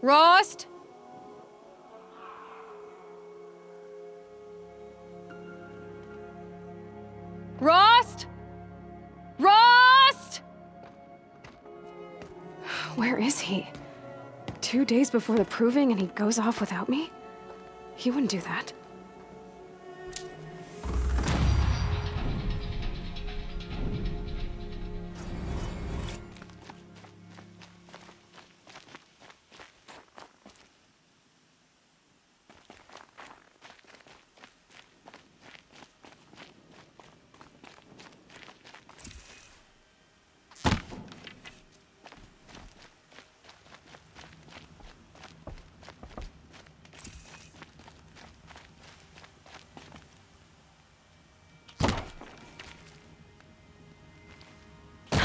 Rost? Rost? Rost? Where is he? 2 days before the proving and he goes off without me? He wouldn't do that.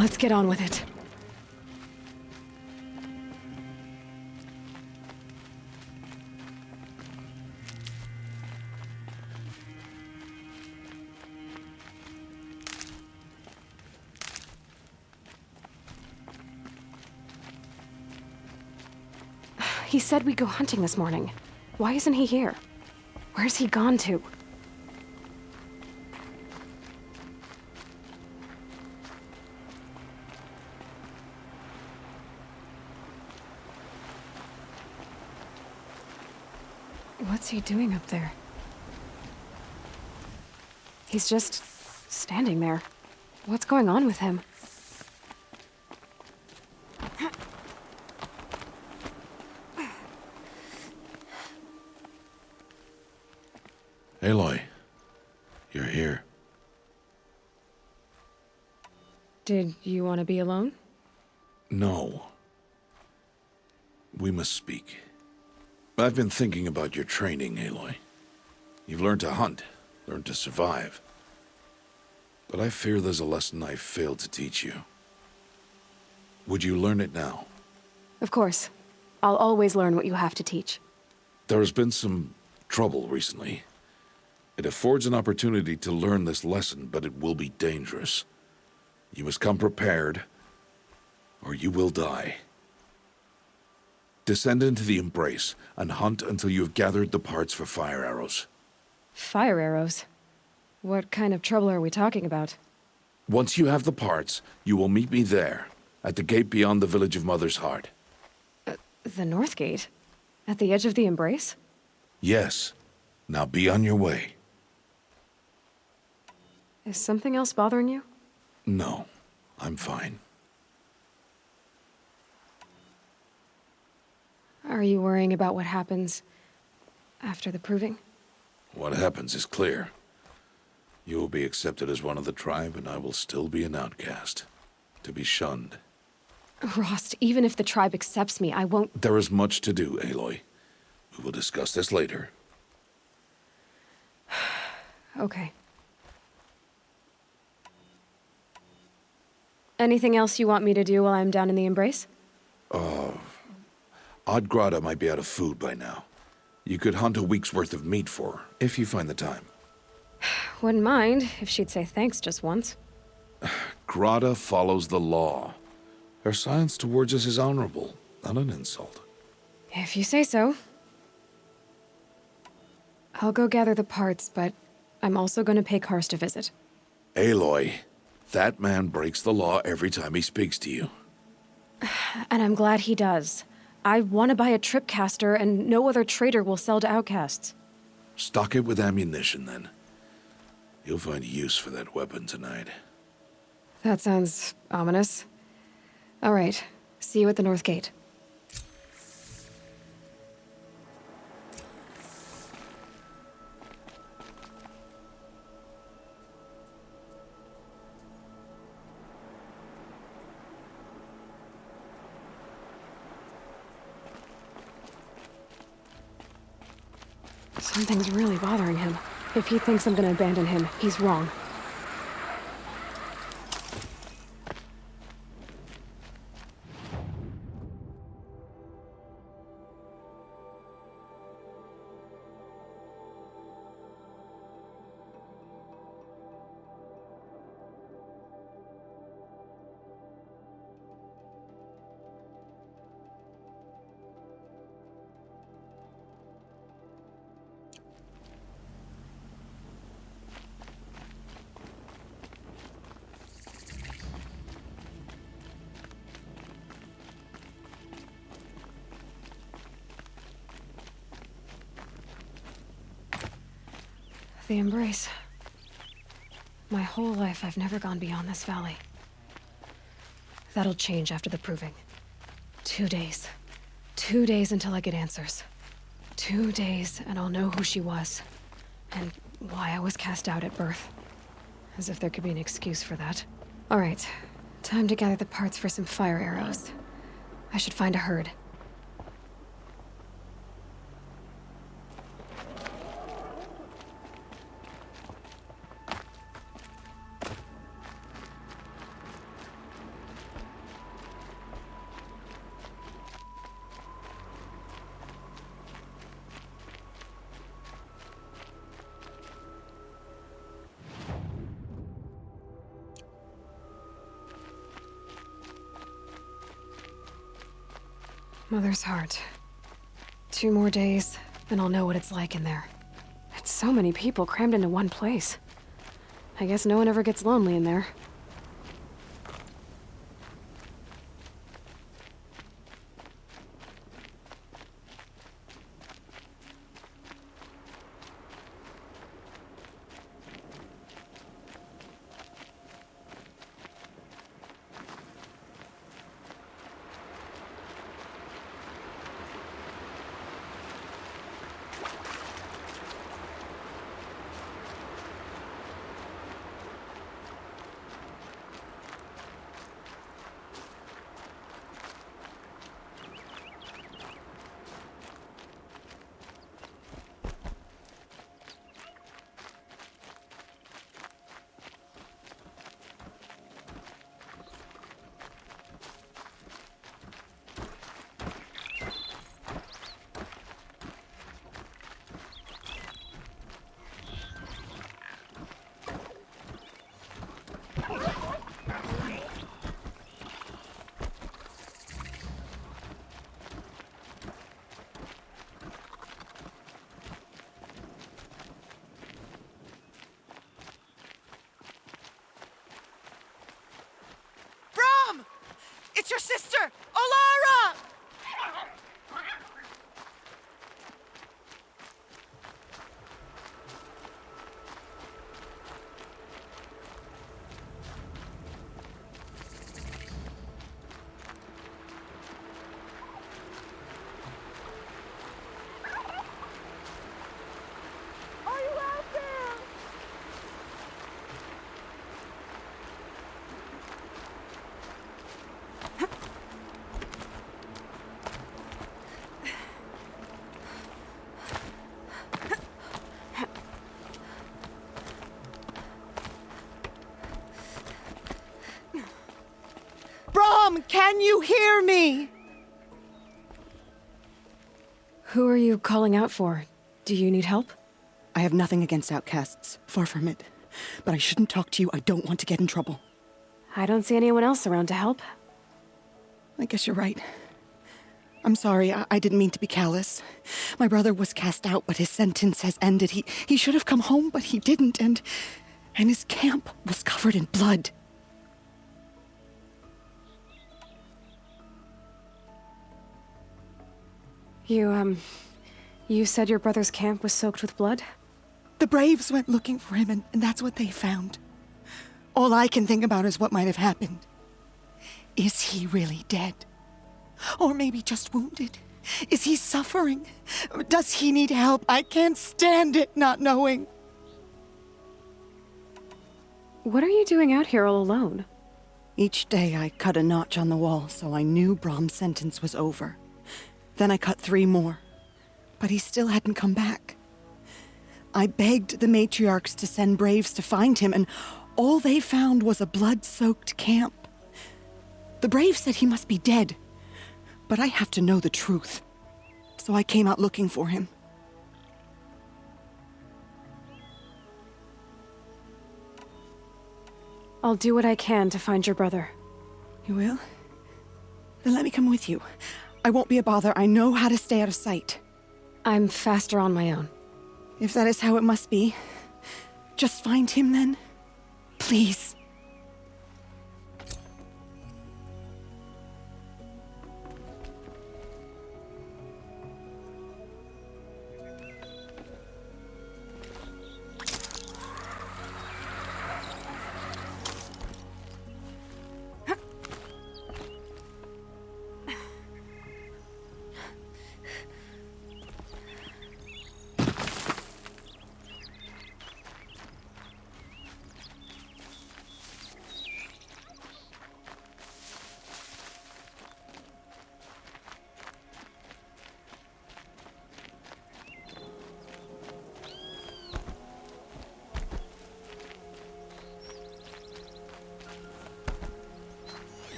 Let's get on with it. He said we'd go hunting this morning. Why isn't he here? Where's he gone to? What's he doing up there? He's just standing there. What's going on with him? Aloy, you're here. Did you want to be alone? No. We must speak. I've been thinking about your training, Aloy. You've learned to hunt, learned to survive. But I fear there's a lesson I failed to teach you. Would you learn it now? Of course. I'll always learn what you have to teach. There has been some trouble recently. It affords an opportunity to learn this lesson, but it will be dangerous. You must come prepared, or you will die. Descend into the Embrace, and hunt until you have gathered the parts for fire arrows. Fire arrows? What kind of trouble are we talking about? Once you have the parts, you will meet me there, at the gate beyond the village of Mother's Heart. The North Gate? At the edge of the Embrace? Yes. Now be on your way. Is something else bothering you? No, I'm fine. Are you worrying about what happens after the proving? What happens is clear. You will be accepted as one of the tribe, and I will still be an outcast. To be shunned. Rost, even if the tribe accepts me, I won't— There is much to do, Aloy. We will discuss this later. Okay. Anything else you want me to do while I'm down in the Embrace? Oddgrada might be out of food by now. You could hunt a week's worth of meat for her, if you find the time. Wouldn't mind if she'd say thanks just once. Grada follows the law. Her science towards us is honorable, not an insult. If you say so. I'll go gather the parts, but I'm also going to pay Karst a visit. Aloy, that man breaks the law every time he speaks to you. And I'm glad he does. I want to buy a tripcaster, and no other trader will sell to outcasts. Stock it with ammunition, then. You'll find use for that weapon tonight. That sounds ominous. All right. See you at the North Gate. Something's really bothering him. If he thinks I'm gonna abandon him, he's wrong. The embrace. My whole life, I've never gone beyond this valley. That'll change after the proving. 2 days. 2 days until I get answers. 2 days, and I'll know who she was. And why I was cast out at birth. As if there could be an excuse for that. All right. Time to gather the parts for some fire arrows. I should find a herd. Mother's heart. 2 more days, then I'll know what it's like in there. It's so many people crammed into one place. I guess no one ever gets lonely in there. It's your sister, Olara! Are you out there? Can you hear me? Who are you calling out for? Do you need help? I have nothing against outcasts. Far from it. But I shouldn't talk to you. I don't want to get in trouble. I don't see anyone else around to help. I guess you're right. I'm sorry. I didn't mean to be callous. My brother was cast out, but his sentence has ended. He should have come home, but he didn't, and his camp was covered in blood. You said your brother's camp was soaked with blood? The Braves went looking for him, and that's what they found. All I can think about is what might have happened. Is he really dead? Or maybe just wounded? Is he suffering? Does he need help? I can't stand it not knowing. What are you doing out here all alone? Each day I cut a notch on the wall, so I knew Brahm's sentence was over. Then I cut 3 more, but he still hadn't come back. I begged the matriarchs to send Braves to find him, and all they found was a blood-soaked camp. The Braves said he must be dead, but I have to know the truth. So I came out looking for him. I'll do what I can to find your brother. You will? Then let me come with you. I won't be a bother. I know how to stay out of sight. I'm faster on my own. If that is how it must be, just find him then. Please.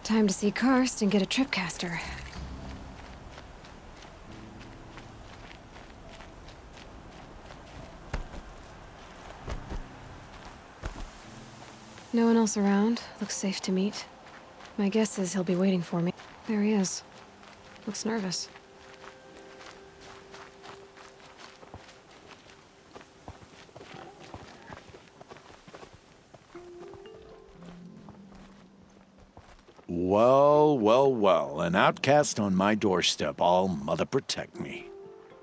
Time to see Karst and get a tripcaster. No one else around. Looks safe to meet. My guess is he'll be waiting for me. There he is. Looks nervous. Well, well, well. An outcast on my doorstep. All mother protect me.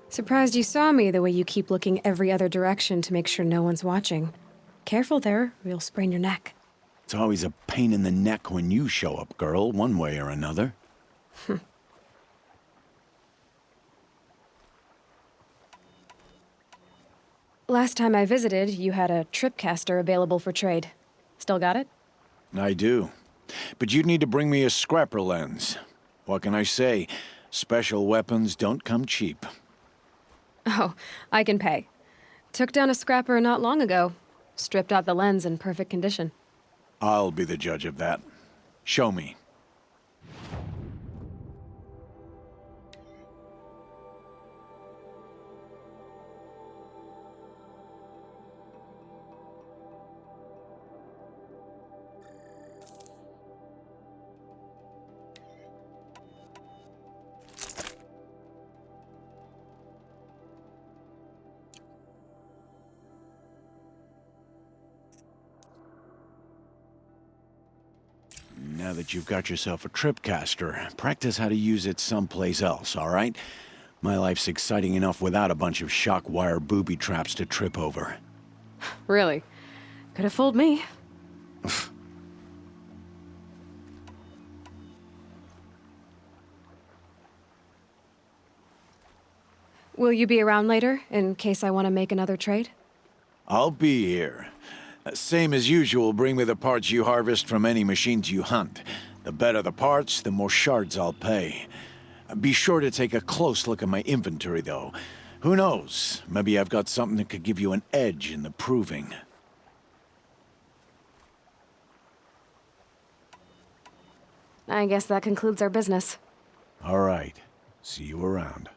Surprised you saw me the way you keep looking every other direction to make sure no one's watching. Careful there, or you'll sprain your neck. It's always a pain in the neck when you show up, girl, one way or another. Last time I visited, you had a tripcaster available for trade. Still got it? I do. But you'd need to bring me a scrapper lens. What can I say? Special weapons don't come cheap. Oh, I can pay. Took down a scrapper not long ago. Stripped out the lens in perfect condition. I'll be the judge of that. Show me. Now that you've got yourself a tripcaster, practice how to use it someplace else, all right? My life's exciting enough without a bunch of shock wire booby traps to trip over. Really? Could have fooled me. Will you be around later, in case I want to make another trade? I'll be here. Same as usual, bring me the parts you harvest from any machines you hunt. The better the parts, the more shards I'll pay. Be sure to take a close look at my inventory, though. Who knows? Maybe I've got something that could give you an edge in the proving. I guess that concludes our business. All right. See you around.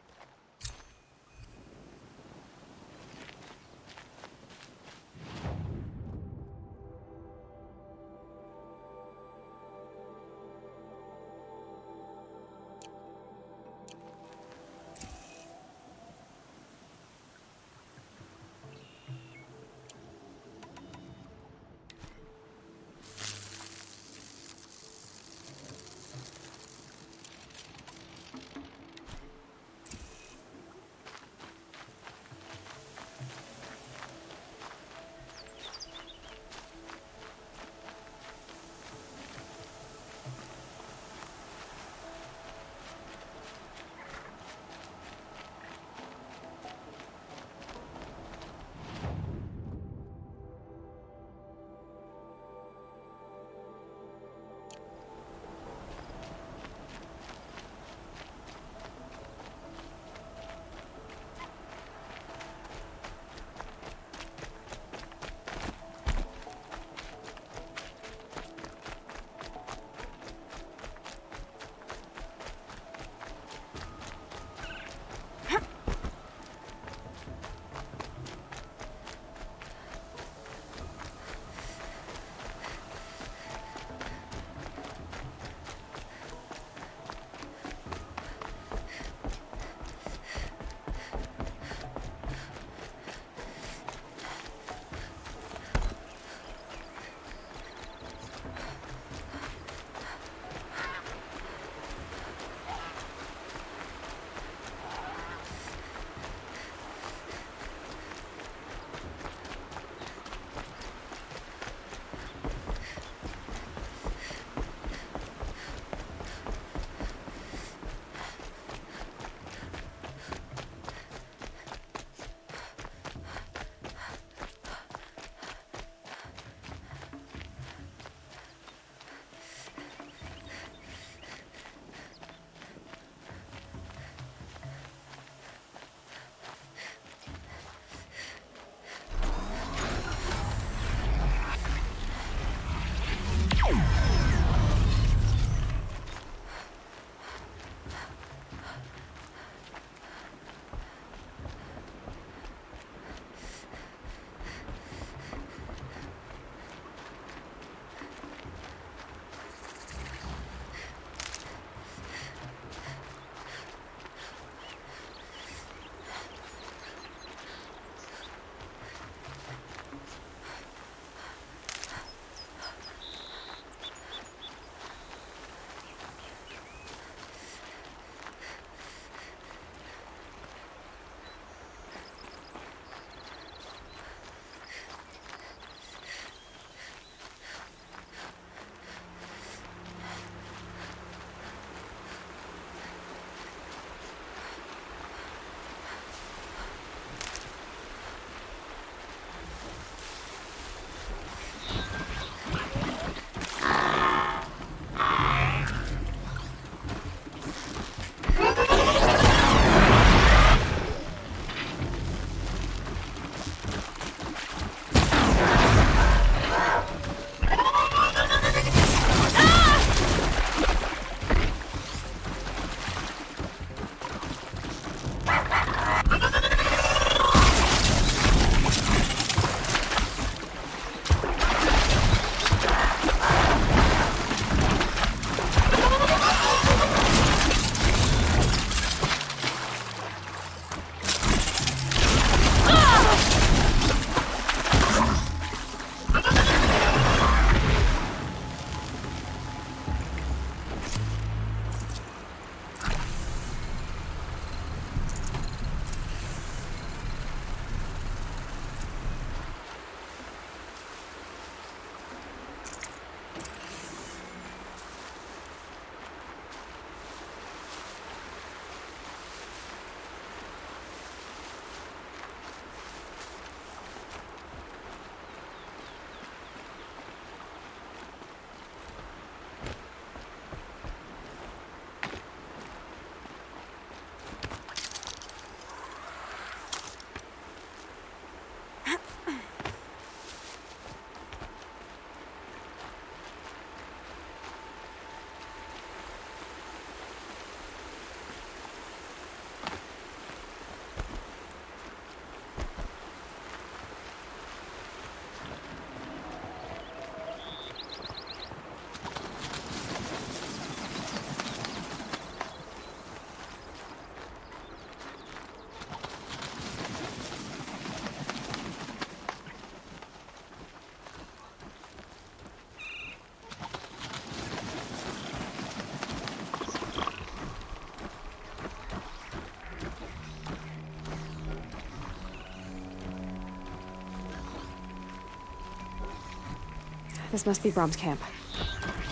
This must be Brom's camp.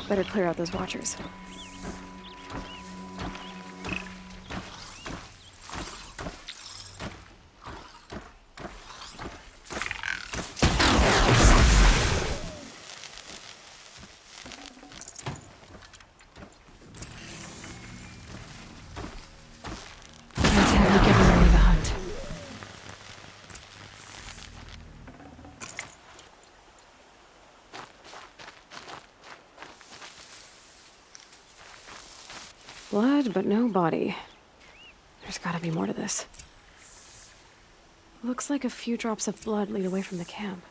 Better clear out those watchers. Let's have you get ready to hunt. Blood, but no body. There's gotta be more to this. Looks like a few drops of blood lead away from the camp.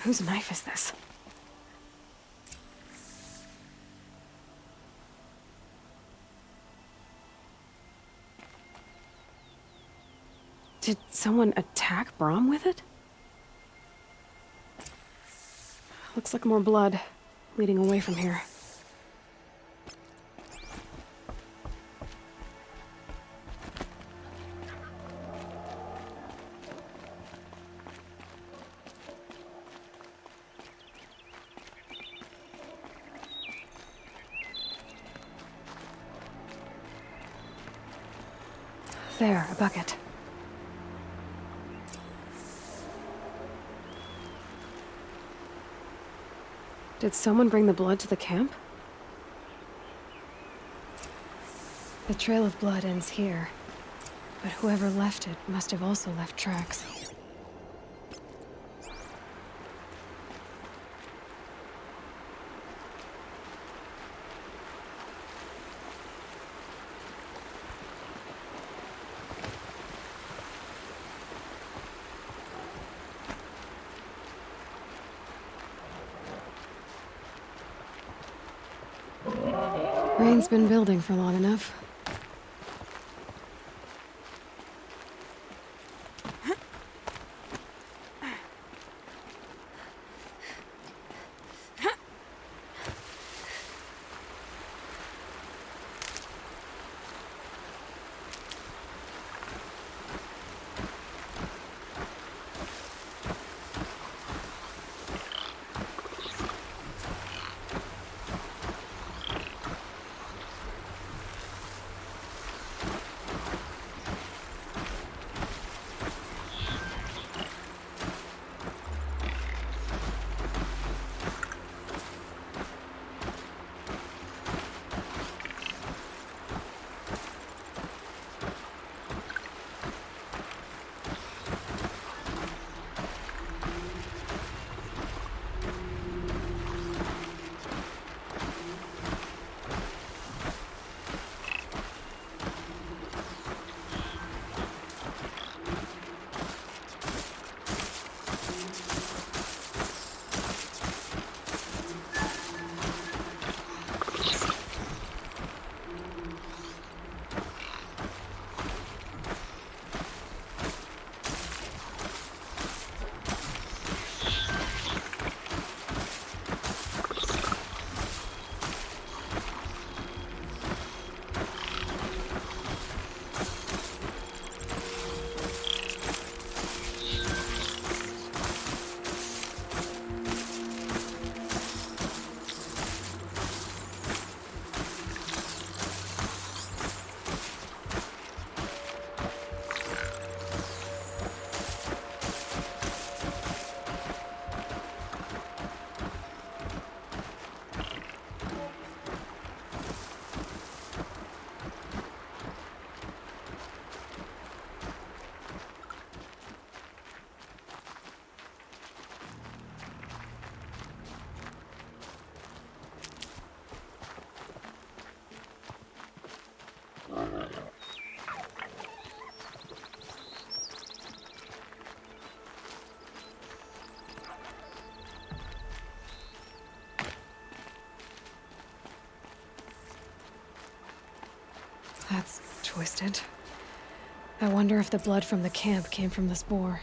Whose knife is this? Did someone attack Brom with it? Looks like more blood leading away from here. There, a bucket. Did someone bring the blood to the camp? The trail of blood ends here, but whoever left it must have also left tracks. Rain's been building for long enough. That's twisted. I wonder if the blood from the camp came from this boar.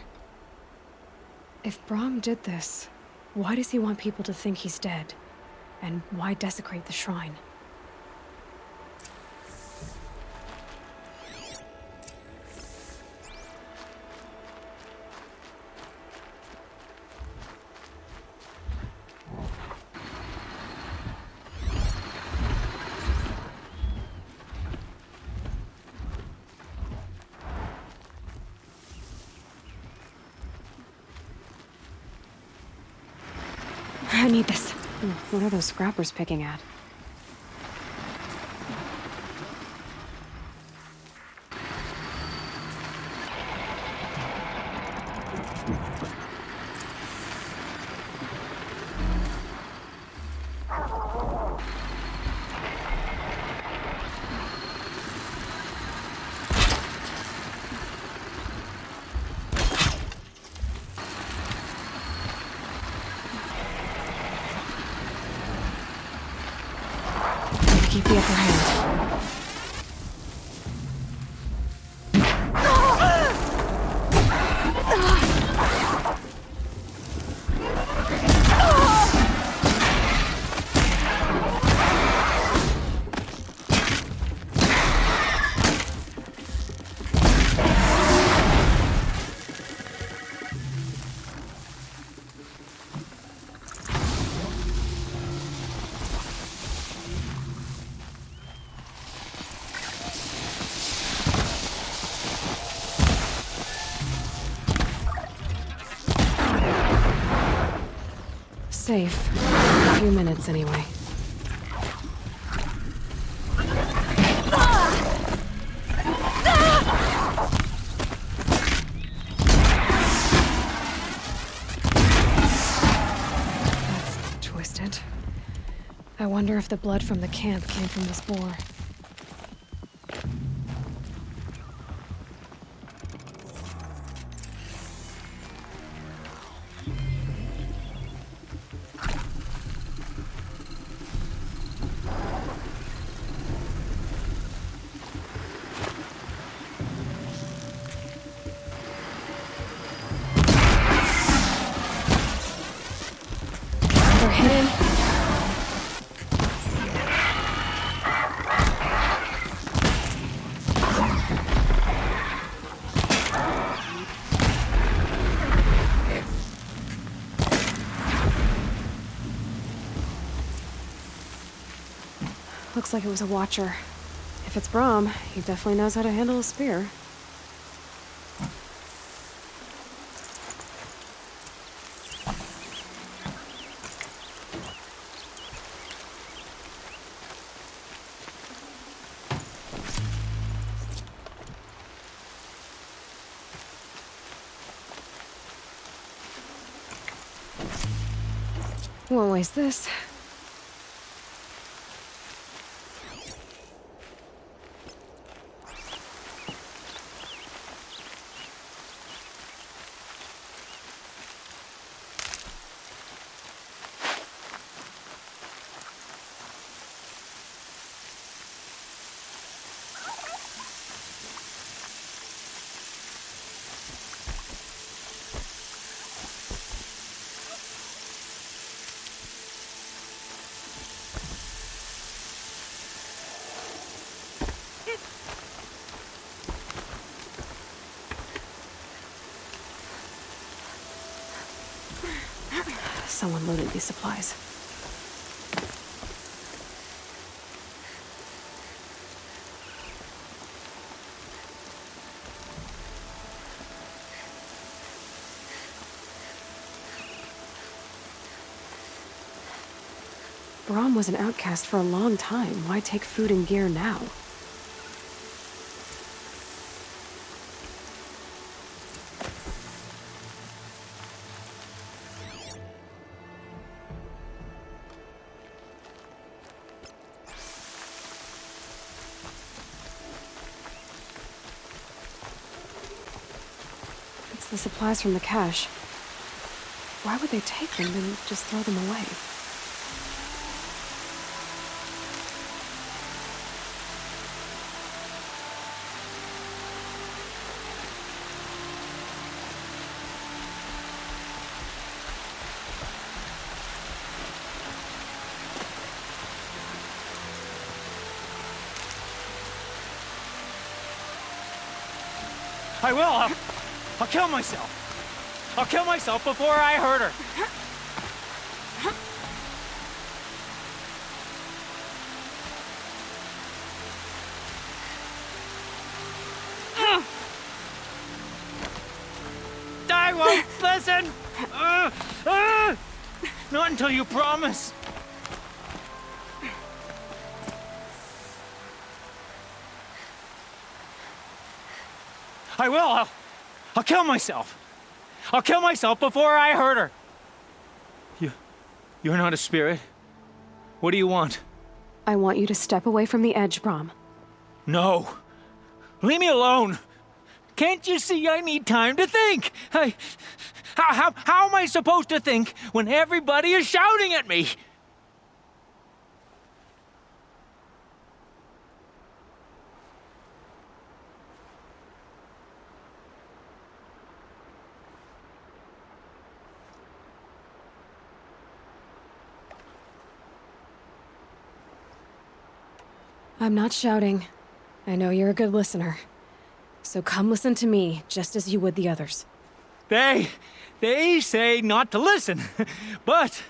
If Brahm did this, why does he want people to think he's dead? And why desecrate the shrine? I need this. What are those scrappers picking at? Keep the upper hand. Safe. A few minutes, anyway. That's twisted. I wonder if the blood from the camp came from this boar. They're hidden. Looks like it was a watcher. If it's Brahm, he definitely knows how to handle a spear. Won't waste this. Someone loaded these supplies. Brahm was an outcast for a long time. Why take food and gear now? The supplies from the cache. Why would they take them and just throw them away? I will. I'll kill myself. I'll kill myself before I hurt her. I won't listen. Not until you promise. I will. I'll kill myself. I'll kill myself before I hurt her. You're not a spirit. What do you want? I want you to step away from the edge, Brom. No. Leave me alone. Can't you see I need time to think? How am I supposed to think when everybody is shouting at me? I'm not shouting. I know you're a good listener. So come listen to me, just as you would the others. They say not to listen. But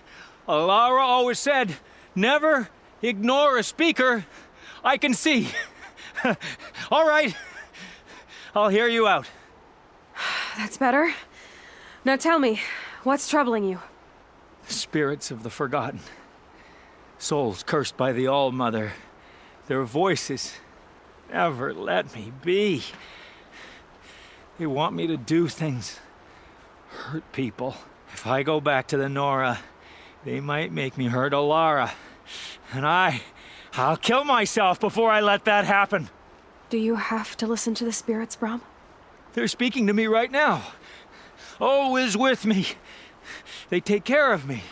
Alara always said, never ignore a speaker I can see. All right. I'll hear you out. That's better. Now tell me, what's troubling you? Spirits of the forgotten. Souls cursed by the All-Mother. Their voices never let me be. They want me to do things, hurt people. If I go back to the Nora, they might make me hurt Alara. And I'll kill myself before I let that happen. Do you have to listen to the spirits, Brom? They're speaking to me right now. O is with me. They take care of me,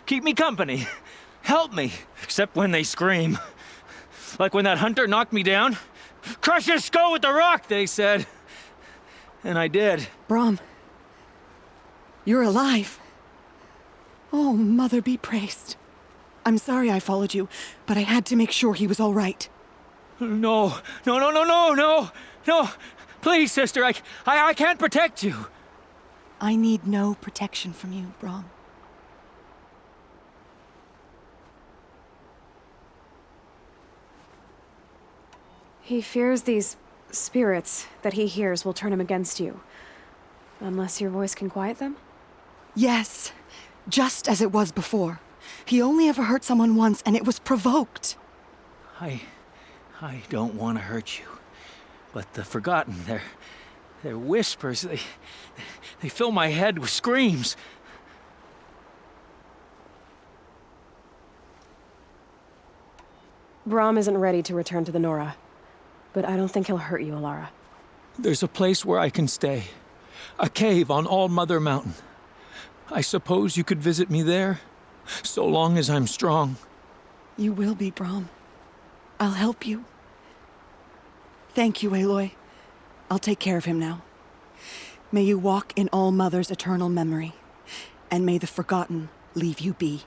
keep me company, help me, except when they scream. Like when that hunter knocked me down. Crush his skull with the rock, they said. And I did. Brom, you're alive. Oh, Mother be praised. I'm sorry I followed you, but I had to make sure he was all right. No. Please, sister, I can't protect you. I need no protection from you, Brom. He fears these spirits that he hears will turn him against you. Unless your voice can quiet them? Yes, just as it was before. He only ever hurt someone once, and it was provoked. I don't want to hurt you. But the Forgotten, their whispers, they fill my head with screams. Brom isn't ready to return to the Nora. But I don't think he'll hurt you, Alara. There's a place where I can stay. A cave on All-Mother Mountain. I suppose you could visit me there, so long as I'm strong. You will be, Brom. I'll help you. Thank you, Aloy. I'll take care of him now. May you walk in All-Mother's eternal memory, and may the Forgotten leave you be.